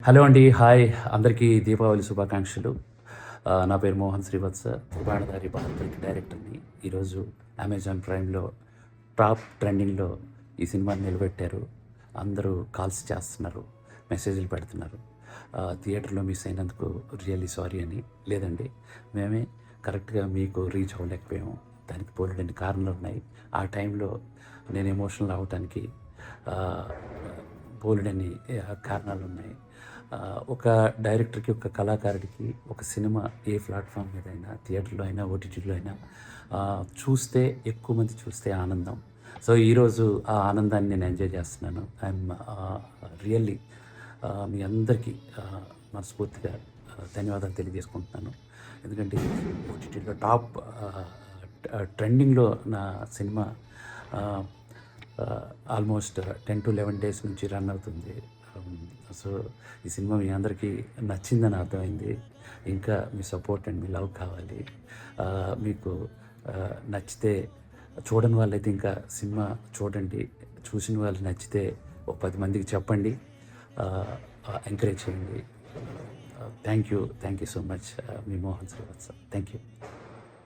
Hello అండి. Hi అందరికీ దీపావళి శుభాకాంక్షలు. నా పేరు మోహన్ శ్రీవత్స, త్రిబాణధారి బాహుబలికి డైరెక్టర్ని. ఈరోజు అమెజాన్ ప్రైమ్‌లో టాప్ ట్రెండింగ్‌లో ఈ సినిమాని నిలబెట్టారు. అందరూ కాల్స్ చేస్తున్నారు, మెసేజ్‌లు పెడుతున్నారు. థియేటర్‌లో మిస్ అయినందుకు రియల్లీ సారీ అని. లేదండి, మేమే కరెక్ట్‌గా మీకు రీచ్ అవ్వలేకపోయాము. దానికి బోలెడన్ని కారణాలున్నాయి. ఆ టైంలో నేను ఎమోషనల్ అవ్వటానికి ఆహ్, బోలెడన్ని కారణాలున్నాయి. ఒక డైరెక్టర్‌కి, ఒక కళాకారుడికి ఒక సినిమా ఏ ప్లాట్‌ఫామ్ మీదైనా, థియేటర్‌లో అయినా, ఓటీటీలో అయినా చూస్తే ఎక్కువ మంది చూస్తే ఆనందం. సో, ఈరోజు ఆ ఆనందాన్ని నేను ఎంజాయ్ చేస్తున్నాను. ఐయామ్ రియల్లీ మీ అందరికీ మనస్ఫూర్తిగా ధన్యవాదాలు తెలియజేసుకుంటున్నాను. ఎందుకంటే ఓటీటీలో టాప్ ట్రెండింగ్‌లో నా సినిమా ఆహ్, ఆల్మోస్ట్ 10-11 డేస్ నుంచి రన్ అవుతుంది. సో, ఈ సినిమా మీ అందరికీ నచ్చిందని అర్థమైంది. ఇంకా మీ సపోర్ట్ అండ్ మీ లవ్ కావాలి. మీకు నచ్చితే, చూడని వాళ్ళైతే ఇంకా సినిమా చూడండి. చూసిన వాళ్ళు నచ్చితే ఒక 10 మందికి చెప్పండి. ఎంకరేజ్ చేయండి. Thank you so much. Me Mohan Srivatsa. Thank you.